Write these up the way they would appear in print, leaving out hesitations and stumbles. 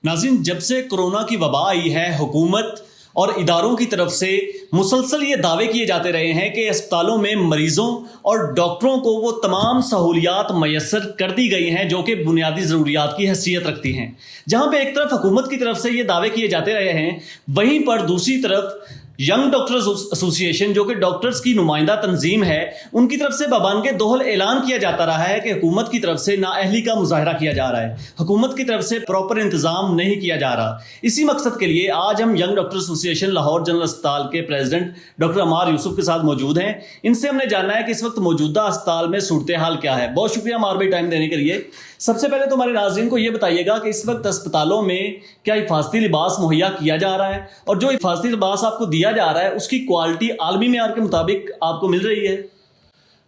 नाज़रीन, जब से कोरोना की वबा आई है, हुकूमत और इदारों की तरफ से मुसलसल ये दावे किए जाते रहे हैं कि अस्पतालों में मरीजों और डॉक्टरों को वो तमाम सहूलियात मैसर कर दी गई हैं जो कि बुनियादी ज़रूरियात की हैसियत रखती हैं। जहां पे एक तरफ हुकूमत की तरफ से ये दावे किए जाते रहे हैं, वहीं पर दूसरी तरफ यंग डॉक्टर्स एसोसिएशन, जो कि डॉक्टर्स की नुमाइंदा तंजीम है, उनकी तरफ से बबान के दोहल ऐलान किया जाता रहा है कि हुकूमत की तरफ से नाअहली का मुजाहरा किया जा रहा है, हुकूमत की तरफ से प्रॉपर इंतजाम नहीं किया जा रहा। इसी मकसद के लिए आज हम young doctor association Lahore general अस्पताल के प्रेसिडेंट डॉक्टर अमार यूसुफ के साथ मौजूद हैं। इनसे हमने जानना है कि इस वक्त मौजूदा अस्पताल में सूरत हाल क्या है। बहुत शुक्रिया अमार भाई टाइम देने के लिए। सबसे पहले तो हमारे नाज़रीन को ये बताइएगा कि इस वक्त अस्पतालों में क्या हिफाजती लिबास मुहैया किया जा रहा है, और जो हिफाजती लिबास आपको दिया जा रहा है उसकी क्वालिटी आलमी मेयार के मुताबिक आपको मिल रही है?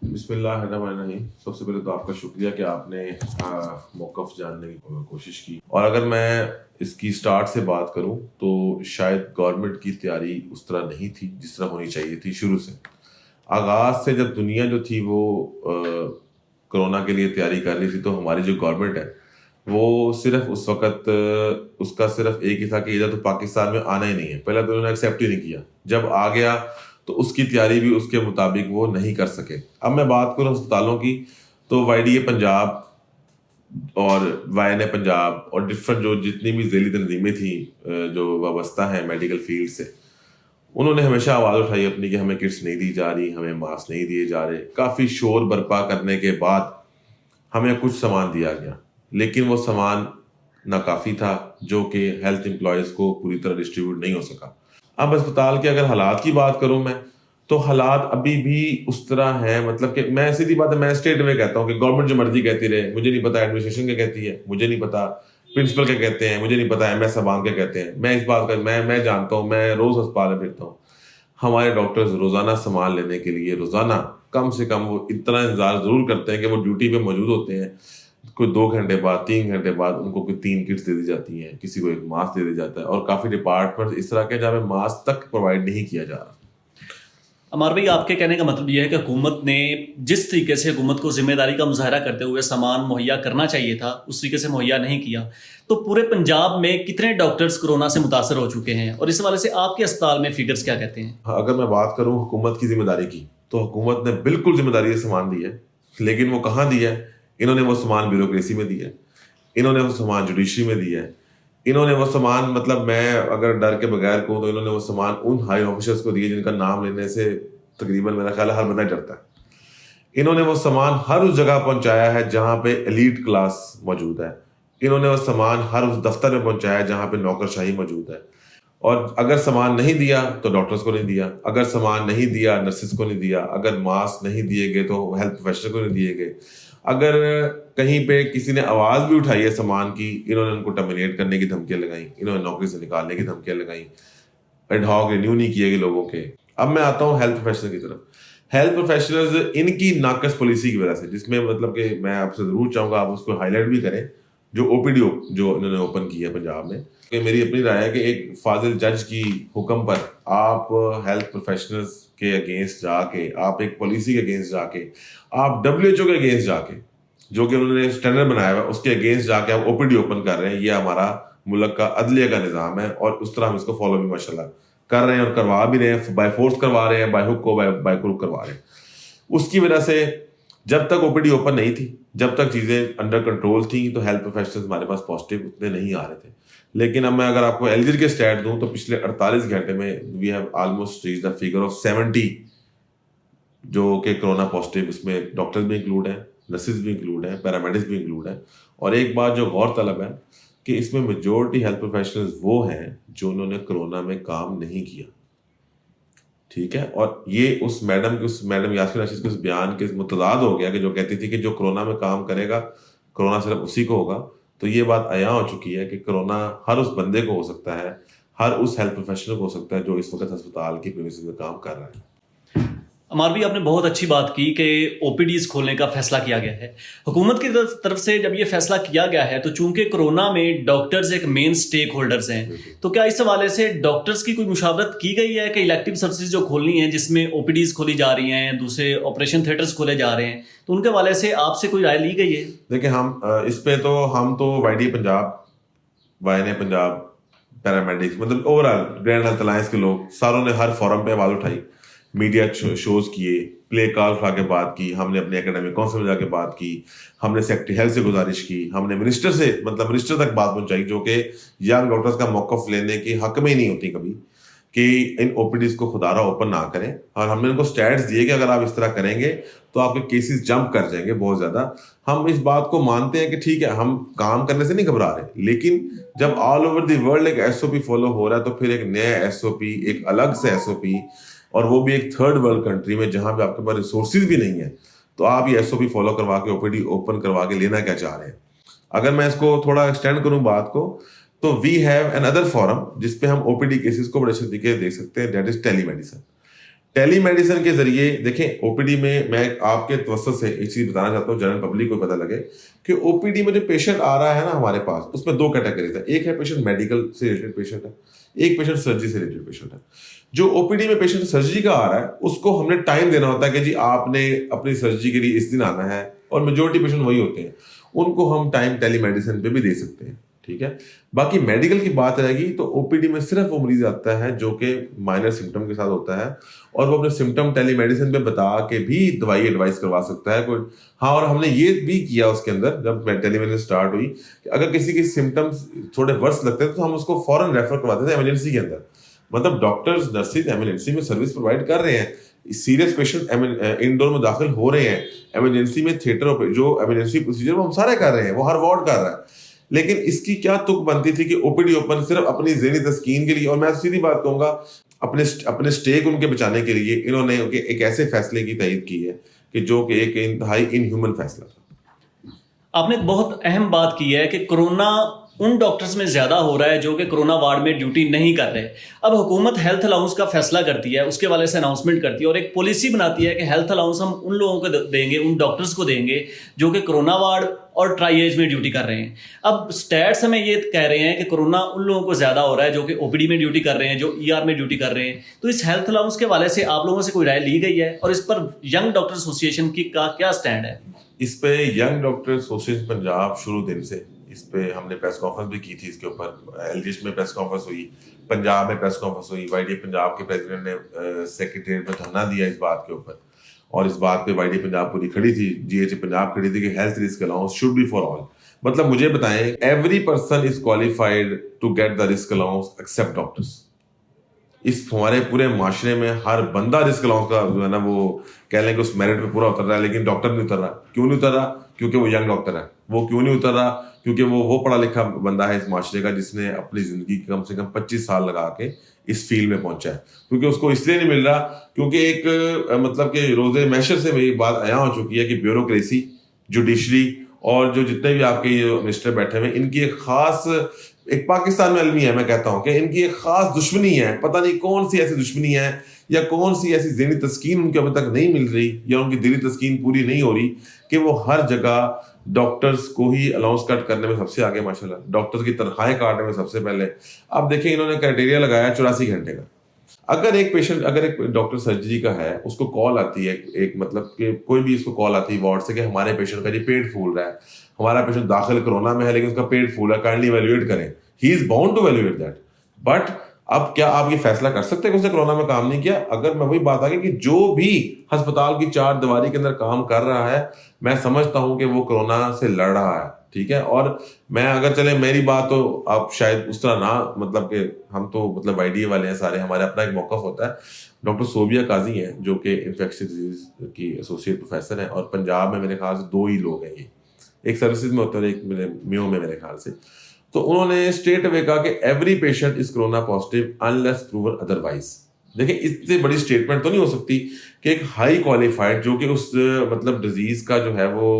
बिस्मिल्लाहिर्रहमानिर्रहीम। सबसे पहले तो आपका शुक्रिया कि आपने मौक़िफ़ जानने की कोशिश की। और अगर मैं इसकी स्टार्ट से बात करूं तो शायद गवर्नमेंट की तैयारी उस तरह नहीं थी जिस तरह होनी चाहिए थी। शुरू से आगाज़ से जब दुनिया जो थी वो कोरोना के लिए तैयारी कर रही थी, तो हमारी जो गवर्नमेंट है वो सिर्फ उस वक़्त उसका सिर्फ एक ही था कि इधर तो पाकिस्तान में आना ही नहीं है। पहले तो उन्होंने एक्सेप्ट ही नहीं किया, जब आ गया तो उसकी तैयारी भी उसके मुताबिक वो नहीं कर सके। अब मैं बात करूँ अस्पतालों की, तो YDA पंजाब और YNA पंजाब और डिफरेंट जो जितनी भी ज़ैली तंजीमें थी जो वाबस्ता हैं मेडिकल फील्ड से, उन्होंने हमेशा आवाज़ उठाई अपनी कि हमें किट्स नहीं दी जा रही, हमें मास्क नहीं दिए जा रहे। काफ़ी शोर बर्पा करने के बाद हमें कुछ सामान दिया गया, लेकिन वो सामान नाकाफ़ी था जो कि हेल्थ एम्प्लॉयज़ को पूरी तरह डिस्ट्रीब्यूट नहीं हो सका। अब अस्पताल के अगर हालात की बात करूं मैं, तो हालात अभी भी उस तरह हैं। मतलब कि मैं सीधी बात है, मैं स्टेट में कहता हूं कि गवर्नमेंट जो मर्जी कहती रहे, मुझे नहीं पता एडमिनिस्ट्रेशन क्या कहती है, मुझे नहीं पता प्रिंसिपल क्या कहते हैं, मुझे नहीं पता MS साहबान क्या कहते हैं। मैं इस बात का मैं जानता हूँ, मैं रोज़ अस्पताल में फिरता हूँ। हमारे डॉक्टर्स रोज़ाना सामान लेने के लिए रोज़ाना कम से कम वो इतना इंतजार ज़रूर करते हैं कि वो ड्यूटी पे मौजूद होते हैं। कोई 2 घंटे बाद 3 घंटे बाद उनको कोई 3 किट्स दे दी जाती हैं, किसी को एक मास्क दे दिया जाता है, और काफ़ी डिपार्टमेंट इस तरह के जहाँ पे मास्क तक प्रोवाइड नहीं किया जा रहा। अमार भाई, आपके कहने का मतलब यह है कि हुकूमत ने जिस तरीके से हुकूमत को जिम्मेदारी का मुजाहरा करते हुए सामान मुहैया करना चाहिए था उस तरीके से मुहैया नहीं किया। तो पूरे पंजाब में कितने डॉक्टर्स कोरोना से मुतासर हो चुके हैं, और इस हवाले से आपके अस्पताल में फिगर्स क्या कहते हैं? अगर मैं बात करूँ हुकूमत की जिम्मेदारी की, तो हुकूमत ने बिल्कुल जिम्मेदारी से सामान दी है, लेकिन वो कहाँ दिया है? इन्होंने वो सामान ब्यूरोक्रेसी में दिया है, इन्होंने वो सामान जुडिशरी में दिया है, इन्होंने वो सामान, मतलब मैं अगर डर के बगैर कहूँ तो इन्होंने वो सामान उन हाई ऑफिसर्स को दिए जिनका नाम लेने से तकरीबन मेरा ख्याल है हर बंदा डरता है। इन्होंने वो सामान हर उस जगह पहुंचाया है जहां पे एलीट क्लास मौजूद है। इन्होंने वो सामान हर उस दफ्तर में पहुंचाया है जहां पे नौकरशाही मौजूद है। और अगर सामान नहीं दिया तो डॉक्टर्स को नहीं दिया, अगर सामान नहीं दिया नर्सिस को नहीं दिया, अगर मास्क नहीं दिए गए तो हेल्थ प्रोफेशनल को नहीं दिए गए, अगर कहीं पे किसी ने आवाज़ भी उठाई है सामान की, इन्होंने उनको टर्मिनेट करने की धमकियाँ लगाई, इन्होंने नौकरी से निकालने की धमकियाँ लगाई, एडहॉक रिन्यू नहीं किए गए लोगों के। अब मैं आता हूँ हेल्थ प्रोफेशनल की तरफ। हेल्थ प्रोफेशनल्स इनकी नाकस पॉलिसी की वजह से, जिसमें मतलब कि मैं आपसे ज़रूर चाहूँगा आप उसको हाईलाइट भी करें, जो OPD जो इन्होंने ओपन की है पंजाब में, कि मेरी अपनी राय है कि एक फाजिल जज की हुक्म पर आप हेल्थ प्रोफेशनल्स के अगेंस्ट जाके, आप एक पॉलिसी के अगेंस्ट जाके, आप WHO के अगेंस्ट जाके, जो कि उन्होंने स्टैंडर्ड बनाया हुआ उसके अगेंस्ट जाके आप OPD ओपन कर रहे हैं। ये हमारा मुल्क का अदलिया का निज़ाम है और उस तरह हम इसको फॉलो भी माशाल्लाह कर रहे हैं और करवा भी रहे हैं। बाय फोर्स करवा रहे हैं, बाय हुक को बाय क्रूक करवा रहे हैं। उसकी वजह से जब तक OPD ओपन नहीं थी, जब तक चीज़ें अंडर कंट्रोल थी, तो हेल्थ प्रोफेशनल्स हमारे पास पॉजिटिव उतने नहीं आ रहे थे। लेकिन अब मैं अगर आपको एलजीर के स्टैट दूं तो पिछले 48 घंटे में we have almost reach the figure of 70 जो कि कोरोना पॉजिटिव। इसमें डॉक्टर्स भी इंक्लूड हैं, नर्सिस भी इंक्लूड हैं, पैरामेडिक्स भी इंक्लूड हैं। और एक बात जो गौर तलब है कि इसमें मेजॉरिटी हेल्थ प्रोफेशनल्स वो हैं जो उन्होंने कोरोना में काम नहीं किया, ठीक है। और ये उस मैडम यास्मीन रशीद के उस बयान के मुतजाद हो गया कि जो कहती थी कि जो कोरोना में काम करेगा कोरोना सिर्फ उसी को होगा। तो ये बात अया हो चुकी है कि कोरोना हर उस बंदे को हो सकता है, हर उस हेल्थ प्रोफेशनल को हो सकता है जो इस वक्त अस्पताल की प्रीमिसेस में काम कर रहा है। अमार भी, आपने बहुत अच्छी बात की कि OPDs खोलने का फैसला किया गया है। हुकूमत की तरफ से जब ये फैसला किया गया है तो चूंकि कोरोना में डॉक्टर्स एक मेन स्टेक होल्डर्स हैं, तो क्या इस हवाले से डॉक्टर्स की कोई मुशावरत की गई है कि इलेक्टिव सर्विसेज जो खोलनी है, जिसमें OPDs खोली जा रही हैं, दूसरे ऑपरेशन थिएटर्स खोले जा रहे हैं, तो उनके हवाले से आपसे कोई राय ली गई है? देखिए, हम इस पे तो हम तो YDA पंजाब वायने पंजाब, पैरामेडिक्स, मतलब ओवरऑल ग्रैंड हेल्थ अलायंस के लोग सारों ने हर फोरम पे आवाज उठाई, मीडिया शोज किए, प्ले कॉल उठा के बात की, हमने अपने एकेडमिक काउंसिल में जाके बात की, हमने सेक्रेटरी हेल्थ से गुजारिश की, हमने मिनिस्टर से, मतलब मिनिस्टर तक बात पहुंचाई, जो कि यंग डॉक्टर्स का मौकफ लेने के हक में ही नहीं होती कभी, कि इन ओपीडीज को खुदारा ओपन ना करें। और हमने उनको स्टैट्स दिए कि अगर आप इस तरह करेंगे तो आपके केसेस जंप कर जाएंगे बहुत ज्यादा। हम इस बात को मानते हैं कि ठीक है, हम काम करने से नहीं घबरा रहे, लेकिन जब ऑल ओवर द वर्ल्ड एक एसओपी फॉलो हो रहा है तो फिर एक नया एसओपी, एक अलग से एसओपी, और वो भी एक थर्ड वर्ल्ड कंट्री में जहां पे आपके पास रिसोर्सेज भी नहीं है, तो आप ये एसओपी फॉलो करवा के ओपीडी ओपन करवा के लेना क्या चाह रहे हैं। अगर मैं इसको थोड़ा एक्सटेंड करूं बात को, तो we have an other forum जिसपे हम ओपीडी केसेस को बड़े अच्छे तरीके से देख सकते हैं, दैट इज टेलीमेडिसिन। टेलीमेडिसिन के जरिए देखें, ओपीडी में मैं आपके तवज्जुह से एक चीज बताना चाहता हूँ, जनरल पब्लिक को पता लगे कि ओपीडी में जो पेशेंट आ रहा है ना हमारे पास, उसमें दो कैटेगरीज है। एक है पेशेंट मेडिकल से रिलेटेड पेशेंट है, एक पेशेंट सर्जरी से रिलेटेड पेशेंट है। जो ओपीडी में पेशेंट सर्जरी का आ रहा है उसको हमने टाइम देना होता है कि जी आपने अपनी सर्जरी के लिए इस दिन आना है, और मेजोरिटी पेशेंट वही होते हैं, उनको हम टाइम टेलीमेडिसिन पे भी दे सकते हैं, ठीक है। बाकी मेडिकल की बात रहेगी तो ओपीडी में सिर्फ वो मरीज आता है जो कि माइनर सिम्टम के साथ होता है, और वो अपने सिम्टम टेलीमेडिसिन पे बता के भी दवाई एडवाइस करवा सकता है कोई। हाँ, और हमने ये भी किया उसके अंदर, जब टेलीमेडिसिन स्टार्ट हुई, कि अगर किसी के सिम्टम्स थोड़े वर्स लगते हैं तो हम उसको फौरन रेफर करवाते थे इमरजेंसी के अंदर। मतलब डॉक्टर्स नर्सिस इमरजेंसी में सर्विस प्रोवाइड कर रहे हैं, सीरियस पेशेंट इंडोर में दाखिल हो रहे हैं, इमरजेंसी में थिएटर जो इमरजेंसी प्रोसीजर वो हम सारे कर रहे हैं, वो हर वार्ड कर रहा है। लेकिन इसकी क्या तुक बनती थी कि ओपीडी ओपन सिर्फ अपनी ज़हनी तस्कीन के लिए, और मैं सीधी बात कहूंगा अपने स्टेक उनके बचाने के लिए इन्होंने एक ऐसे फैसले की तईद की है कि जो कि एक इंतहाई इनह्यूमन फैसला था। आपने बहुत अहम बात की है कि कोरोना उन डॉक्टर्स में ज़्यादा हो रहा है जो कि कोरोना वार्ड में ड्यूटी नहीं कर रहे। अब हुकूमत हेल्थ अलाउंस का फैसला करती है, उसके वाले से अनाउंसमेंट करती है और एक पॉलिसी बनाती है कि हेल्थ अलाउंस हम उन लोगों को देंगे, उन डॉक्टर्स को देंगे जो कि कोरोना वार्ड और ट्राइएज में ड्यूटी कर रहे हैं। अब स्टैट्स हमें ये कह रहे हैं कि कोरोना उन लोगों को ज़्यादा हो रहा है जो कि ओपीडी में ड्यूटी कर रहे हैं, जो ईआर में ड्यूटी कर रहे हैं। तो इस हेल्थ अलाउंस के वाले से आप लोगों से कोई राय ली गई है, और इस पर यंग डॉक्टर एसोसिएशन का क्या स्टैंड है? इस पे यंग डॉक्टर एसोसिएशन पंजाब शुरू दिन से इस पे हमने प्रेस कॉन्फ्रेंस भी की थी, इसके ऊपर एलजीएच में प्रेस कॉन्फ्रेंस हुई, पंजाब में प्रेस कॉन्फ्रेंस हुई, वाईडी पंजाब के प्रेसिडेंट ने सेक्रेटरीट में धरना दिया इस बात के ऊपर, और इस बात पे वाईडी पंजाब पूरी खड़ी थी, जीएच पंजाब खड़ी थी कि health risk allowance should be for all. मतलब मुझे बताएं, every person is qualified to get the risk allowance except doctors. इस हमारे पूरे माशरे में हर बंदा रिस्क अलाउंस का जो है ना, वो कह लें कि उस मेरिट पे पूरा उतर रहा है, लेकिन डॉक्टर नहीं उतर रहा। क्यों नहीं उतर रहा? क्योंकि वो यंग डॉक्टर है। वो क्यों नहीं उतर रहा? क्योंकि वो पढ़ा लिखा बंदा है इस माशरे का, जिसने अपनी जिंदगी कम से कम 25 साल लगा के इस फील्ड में पहुंचा है। क्योंकि उसको इसलिए नहीं मिल रहा क्योंकि एक मतलब कि रोजे मैशर से मेरी बात आया हो चुकी है कि ब्यूरोक्रेसी, जुडिशरी और जो जितने भी आपके ये मिनिस्टर बैठे हुए, इनकी एक खास, एक पाकिस्तान में अलमी है, मैं कहता हूं कि इनकी एक खास दुश्मनी है। पता नहीं कौन सी ऐसी दुश्मनी है या कौन सी ऐसी ज़हनी तस्कीन उनके अभी तक नहीं मिल रही या उनकी दिली तस्कीन पूरी नहीं हो रही कि वो हर जगह डॉक्टर्स को ही अलाउंस कट करने में सबसे आगे, माशाल्लाह डॉक्टर्स की तनख्वाहें काटने में सबसे पहले। अब देखिए, इन्होंने क्राइटेरिया लगाया 84 घंटे का। अगर एक डॉक्टर सर्जरी का है, उसको कॉल आती है, एक मतलब कि कोई भी इसको कॉल आती है वार्ड से कि हमारे पेशेंट का जी पेट फूल रहा है, हमारा पेशेंट दाखिल कोरोना में है लेकिन उसका पेट फूल है, काइंडली इवैल्यूएट करें। He is bound to evaluate that. But अब क्या आप ये फैसला कर सकते हैं कि उसने कोरोना में काम नहीं किया? अगर मैं वही बात आ गई कि जो भी अस्पताल की चार दीवारी के अंदर काम कर रहा है, मैं समझता हूं कि वो कोरोना से लड़ रहा है, ठीक है। और मैं अगर चले मेरी बात, तो आप शायद उस तरह ना, मतलब कि हम तो मतलब आईडीए वाले हैं सारे, हमारे अपना एक मौकफ होता है। डॉक्टर सोबिया काजी हैं जो कि इन्फेक्शियस डिजीज की एसोसिएट प्रोफेसर हैं, और पंजाब में मेरे ख्याल से 2 ही लोग हैं, ये एक सर्विसेज में होते हैं, एक मेरे म्यो में मेरे ख्याल से। तो उन्होंने स्ट्रेट अवे कहा कि every patient is corona positive unless proven otherwise. देखिए, इससे बड़ी स्टेटमेंट तो नहीं हो सकती कि एक हाई क्वालिफाइड जो कि उस मतलब डिजीज का जो है वो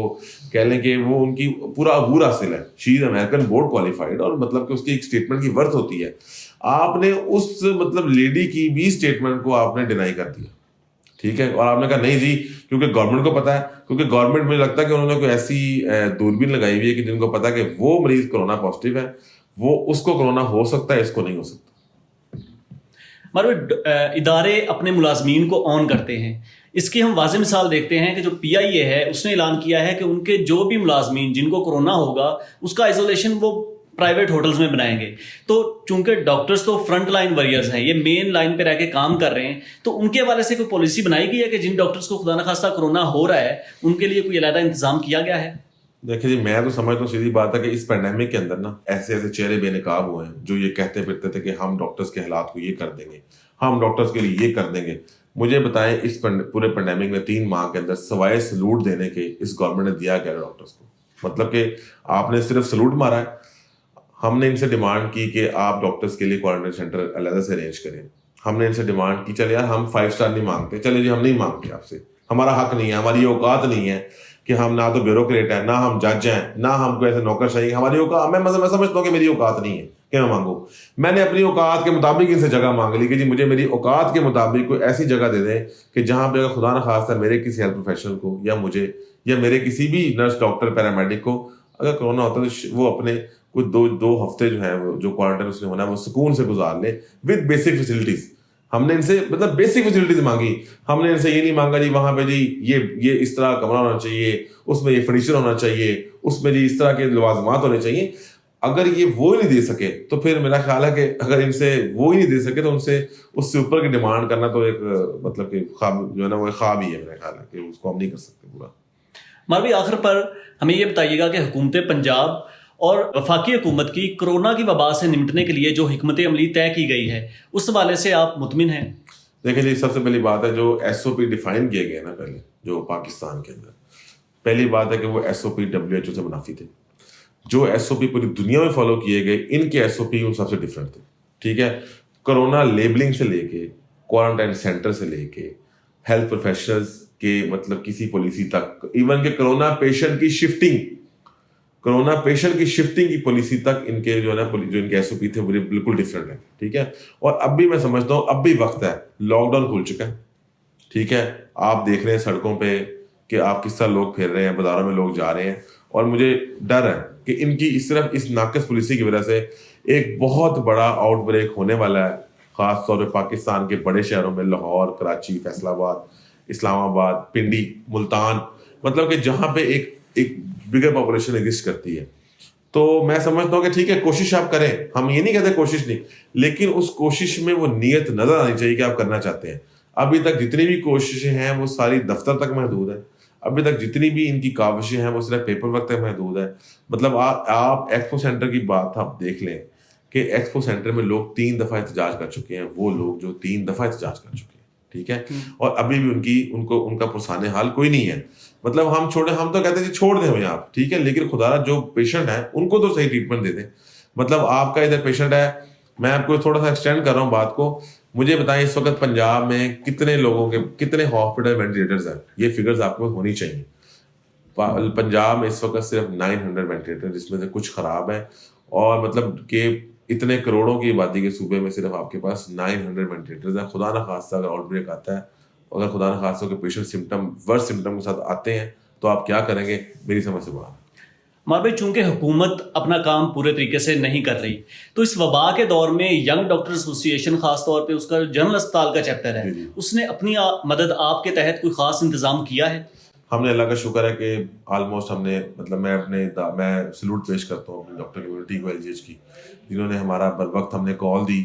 कह लें कि वो उनकी पूरा अबूर हासिल है, she is American board qualified, और मतलब कि उसकी एक स्टेटमेंट की वर्थ होती है। आपने उस मतलब लेडी की भी स्टेटमेंट को आपने डिनाई कर दिया, ठीक है। और आपने कहा नहीं जी, क्योंकि गवर्नमेंट को पता है, क्योंकि गवर्नमेंट मुझे लगता है कि उन्होंने कोई ऐसी दूरबीन लगाई हुई है कि जिनको पता है कि वो मरीज कोरोना पॉजिटिव है, वो उसको कोरोना हो सकता है, इसको नहीं हो सकता। हमारे इदारे अपने मुलाजमीन को ऑन करते हैं। इसकी हम वाज़ेह मिसाल देखते हैं कि जो पीआईए है उसने ऐलान किया है कि उनके जो भी मुलाजमीन जिनको कोरोना होगा उसका आइसोलेशन वो प्राइवेट होटल्स में बनाएंगे। तो चूंकि डॉक्टर्स तो फ्रंट लाइन वॉरियर्स हैं, ये मेन लाइन पे रह के काम कर रहे हैं, तो उनके हवाले से कोई पॉलिसी बनाई गई है कि जिन डॉक्टर्स को खुदा न खास्ता कोरोना हो रहा है उनके लिए कोई अलग इंतजाम किया गया है? देखिए जी, मैं तो समझता हूँ सीधी बात है कि इस पैंडेमिक के अंदर ना ऐसे ऐसे चेहरे बेनकाब हुए हैं जो ये कहते फिरते थे कि हम डॉक्टर्स के हालात को ये कर देंगे, हम डॉक्टर्स के लिए ये कर देंगे। मुझे बताएं, इस पूरे पैंडेमिक में 3 माह के अंदर सवाए सलूट देने के इस गवर्नमेंट ने दिया क्या डॉक्टर्स को? मतलब कि आपने सिर्फ सलूट मारा है। हमने इनसे डिमांड की कि आप डॉक्टर्स के लिए क्वारंटाइन सेंटर अलग से अरेंज करें। हमने इनसे डिमांड की, चले यार हम 5 स्टार नहीं मांगते, चले जी हम नहीं मांगते आपसे, हमारा हक नहीं है, हमारी ये औकात नहीं है कि हम ना तो ब्यूरोक्रेट है, ना हम जज हैं, ना हमको ऐसे नौकरशाही, हमारी औकात, मैं समझता हूँ कि मेरी औकात नहीं है कि मैं मांगू। मैंने अपनी औकात के मुताबिक इनसे जगह मांग ली कि जी मुझे मेरी औकात के मुताबिक कोई ऐसी जगह दे दें कि जहाँ पे अगर खुदा न खास्ता मेरे किसी हेल्थ प्रोफेशनल को या मुझे या मेरे किसी भी नर्स, डॉक्टर, पैरामेडिक को अगर कोरोना होता है तो वो अपने कुछ 2 हफ्ते जो है जो क्वारंटाइन उसने होना है वो सुकून से गुजार ले विद बेसिक फैसिलिटीज। हमने इनसे मतलब बेसिक फैसिलिटीज मांगी। हमने इनसे ये नहीं मांगा जी वहां पे जी ये इस तरह कमरा होना चाहिए, उसमें ये फर्नीचर होना चाहिए, उसमें जी इस तरह के लवाजमात होने चाहिए। अगर ये वो ही नहीं दे सके तो फिर मेरा ख्याल है कि अगर इनसे वो ही नहीं दे सके तो उनसे उससे ऊपर की डिमांड करना तो एक मतलब कि ख्वाब जो है ना वो ख्वाब ही है। मेरा ख्याल है कि उसको हम नहीं कर सकते पूरा। मारवी, आखिर पर हमें ये बताइएगा कि हुकूमत पंजाब और वफाकी हुकूमत की कोरोना की वबा से निपटने के लिए जो हिकमत अमली तय की गई है उस हवाले से आप मुतमिन हैं? देखिए जी, सबसे पहली बात है जो SOP डिफाइन किए गए ना पहले जो पाकिस्तान के अंदर, पहली बात है कि वो SOP WHO से मुनाफी थे। जो SOP पूरी दुनिया में फॉलो किए गए, इनके SOP उन सबसे डिफरेंट थे। ठीक है, कोरोना लेबलिंग से लेके, क्वारंटाइन सेंटर से लेके, हेल्थ प्रोफेशनल्स के मतलब किसी पॉलिसी तक, इवन के कोरोना पेशेंट की शिफ्टिंग की पॉलिसी तक इनके जो है ना जो इनके SOP थे वो बिल्कुल डिफरेंट है। ठीक है, और अब भी मैं समझता हूँ अब भी वक्त है, लॉकडाउन खुल चुका है। ठीक है, आप देख रहे हैं सड़कों पे कि आप किस तरह लोग फिर रहे हैं, बाजारों में लोग जा रहे हैं, और मुझे डर है कि इनकी इस नाकस पॉलिसी की वजह से एक बहुत बड़ा आउटब्रेक होने वाला है, खास तौर पे पाकिस्तान के बड़े शहरों में, लाहौर, कराची, फैसलाबाद, इस्लामाबाद, पिंडी, मुल्तान, मतलब कि जहाँ पे एक बिगर पॉपुलेशन एग्जिस्ट करती है। तो मैं समझता हूँ कि ठीक है, कोशिश आप करें, हम ये नहीं कहते कोशिश नहीं, लेकिन उस कोशिश में वो नीयत नजर आनी चाहिए कि आप करना चाहते हैं। अभी तक जितनी भी कोशिशें हैं वो सारी दफ्तर तक महदूद है। अभी तक जितनी भी इनकी काविशें हैं वो सिर्फ पेपर वर्क तक महदूद है। मतलब आप एक्सपो सेंटर की बात आप देख लें कि एक्सपो सेंटर में लोग 3 दफा एहतजाज कर चुके हैं, वो लोग जो 3 दफा एहतजाज कर चुके हैं। ठीक है, और अभी भी उनका पुरसाने हाल कोई नहीं है। मतलब हम तो कहते हैं जी छोड़ दें हमें आप, ठीक है, लेकिन खुदारा जो पेशेंट है उनको तो सही ट्रीटमेंट दे दें। मतलब आपका इधर पेशेंट है, मैं आपको थोड़ा सा एक्सटेंड कर रहा हूँ बात को, मुझे बताएं इस वक्त पंजाब में कितने हॉस्पिटल वेंटिलेटर्स हैं? ये फिगर्स आपको होनी चाहिए। पंजाब में इस वक्त सिर्फ 900 वेंटिलेटर, जिसमें से कुछ खराब है, और मतलब कि इतने करोड़ों की आबादी के सूबे में सिर्फ आपके पास 900 वेंटिलेटर्स हैं। खुदा न खास्ता अगर आउटब्रेक आता है, अगर खुदा न खास्ता के पेशेंट वर्स्ट सिम्टम के साथ आते हैं तो आप क्या करेंगे? मेरी समझ से बाहर। मार भाई, चूंकि हुकूमत अपना काम पूरे तरीके से नहीं कर रही, तो इस वबा के दौर में यंग डॉक्टर एसोसिएशन, खास तौर पे उसका जनरल अस्पताल का चैप्टर है, उसने अपनी मदद आपके तहत कोई खास इंतजाम किया है? हमने, अल्लाह का शुक्र है कि ऑलमोस्ट हमने, मतलब मैं सलूट पेश करता हूँ अपनी डॉक्टर कम्युनिटी को, LGH की, जिन्होंने हमारा बर वक्त हमने call the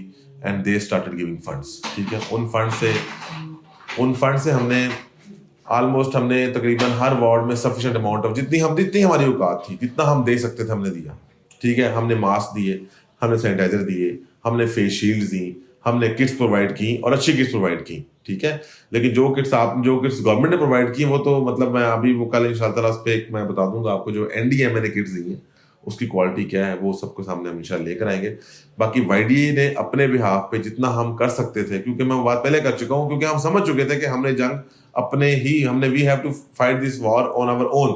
and they started giving funds. ठीक है, उन फंड से हमने तकरीबन हर वार्ड में सफिशिएंट अमाउंट ऑफ जितनी हमारी औकात थी, जितना हम दे सकते थे हमने दिया। ठीक है, हमने मास्क दिए, हमने सैनिटाइजर दिए, हमने फेस शील्ड दी, हमने किट्स प्रोवाइड की और अच्छी किट्स प्रोवाइड की। ठीक है, लेकिन जो किट्स गवर्नमेंट ने प्रोवाइड की वो तो मतलब मैं अभी वो कल इंशाल्लाह उस पे मैं बता दूंगा आपको, जो NDMA ने किट्स दी हैं उसकी क्वालिटी क्या है वो सबको सामने हम इंशाल्लाह लेकर आएंगे। बाकी YDA ने अपने बिहाफ पे जितना हम कर सकते थे, क्योंकि मैं बात पहले कर चुका हूँ, क्योंकि हम समझ चुके थे कि हमने जंग we have to fight this war on our own.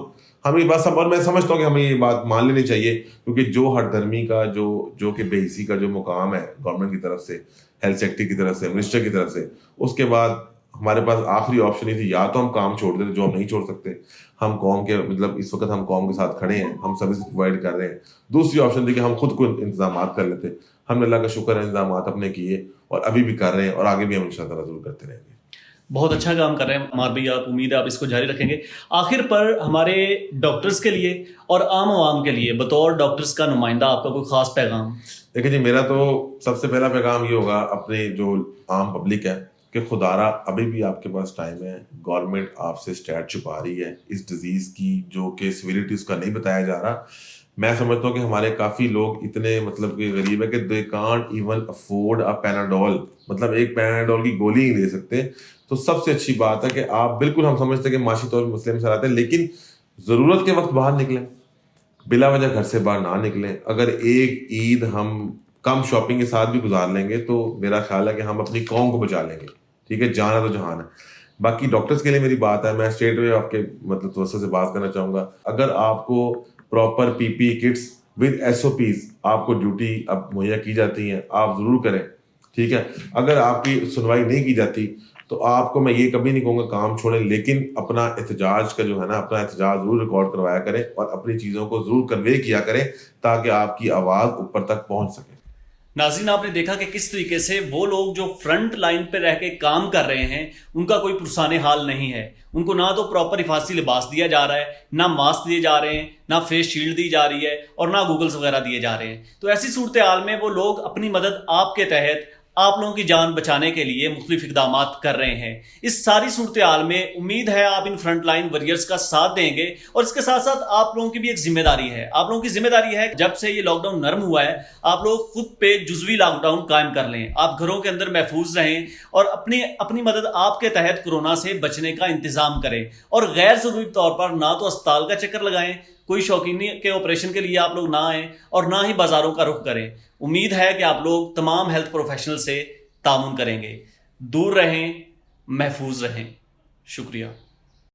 हम ये बात और मैं समझता हूँ कि हमें ये बात मान लेनी चाहिए, क्योंकि जो हरदर्मी का जो कि बेहिसी का जो मुकाम है गवर्नमेंट की तरफ से, हेल्थ सेक्रेटरी की तरफ से, मिनिस्टर की तरफ से, उसके बाद हमारे पास आखिरी ऑप्शन ही थी, या तो हम काम छोड़ देते जो हम नहीं छोड़ सकते, हम कौम के मतलब इस वक्त हम कौम के साथ खड़े हैं, हम सर्विस प्रोवाइड कर रहे हैं। दूसरी ऑप्शन थी कि हम खुद को इंतजाम कर लेते। हमने अल्लाह का शुक्र है इंतजाम अपने किए और अभी भी कर रहे हैं और आगे भी हम इंशाल्लाह जरूर करते रहेंगे। बहुत अच्छा काम कर रहे हैं अमार भैया, आप उम्मीद है आप इसको जारी रखेंगे। आखिर पर हमारे डॉक्टर्स के लिए और आम आवाम के लिए बतौर डॉक्टर्स का नुमाइंदा आपका कोई ख़ास पैगाम? देखिए जी, मेरा तो सबसे पहला पैगाम ये होगा अपने जो आम पब्लिक है कि खुदारा अभी भी आपके पास टाइम है। गवर्नमेंट आपसे स्टैट छुपा रही है इस डिजीज़ की, जो कि सिविलिटी उसका नहीं बताया जा रहा। मैं समझता हूँ कि हमारे काफ़ी लोग इतने मतलब कि गरीब है कि they can't even afford a Panadol, मतलब एक पैनाडोल की गोली नहीं ले सकते। तो सबसे अच्छी बात है कि आप बिल्कुल, हम समझते हैं कि माशी तौर पर मसले में सर आते हैं, लेकिन ज़रूरत के वक्त बाहर निकलें, बिला वजह घर से बाहर ना निकलें। अगर एक ईद हम कम शॉपिंग के साथ भी गुजार लेंगे तो मेरा ख्याल है कि हम अपनी कौम को बचा लेंगे। ठीक है, जान है तो जहान है। बाकी डॉक्टर्स के लिए मेरी बात है, मैं स्ट्रेट वे आपके मतलब तवज्जो से बात करना चाहूँगा। अगर आपको proper PPE kits with SOPs आपको ड्यूटी अब मुहैया की जाती हैं, आप ज़रूर करें। ठीक है, अगर आपकी सुनवाई नहीं की जाती तो आपको मैं ये कभी नहीं कहूँगा काम छोड़ें, लेकिन अपना एहतजाज का जो है ना, अपना एहतजाज ज़रूर रिकॉर्ड करवाया करें और अपनी चीज़ों को ज़रूर कन्वे किया करें ताकि आपकी आवाज़ ऊपर तक पहुँच सके। नाज़रीन, आपने देखा कि किस तरीके से वो लोग जो फ्रंट लाइन पे रह के काम कर रहे हैं उनका कोई पुरसाने हाल नहीं है। उनको ना तो प्रॉपर हिफाजती लिबास दिया जा रहा है, ना मास्क दिए जा रहे हैं, ना फेस शील्ड दी जा रही है और ना गूगल्स वगैरह दिए जा रहे हैं। तो ऐसी सूरत हाल में वो लोग अपनी मदद आपके तहत आप लोगों की जान बचाने के लिए मुख्तलिफ इकदाम कर रहे हैं। इस सारी सूरत हाल में उम्मीद है आप इन फ्रंट लाइन वॉरियर्स का साथ देंगे और इसके साथ साथ आप लोगों की भी एक जिम्मेदारी है। आप लोगों की जिम्मेदारी है, जब से ये लॉकडाउन नरम हुआ है, आप लोग खुद पे जुज़वी लॉकडाउन कायम कर लें। आप घरों के अंदर महफूज रहें और अपनी मदद आपके तहत कोरोना से बचने का इंतजाम करें। और गैर ज़रूरी तौर पर ना तो अस्पताल का चक्कर लगाएं, कोई शौकीनी के ऑपरेशन के लिए आप लोग ना आएँ और ना ही बाजारों का रुख करें। उम्मीद है कि आप लोग तमाम हेल्थ प्रोफेशनल से तामुन करेंगे। दूर रहें, महफूज रहें। शुक्रिया।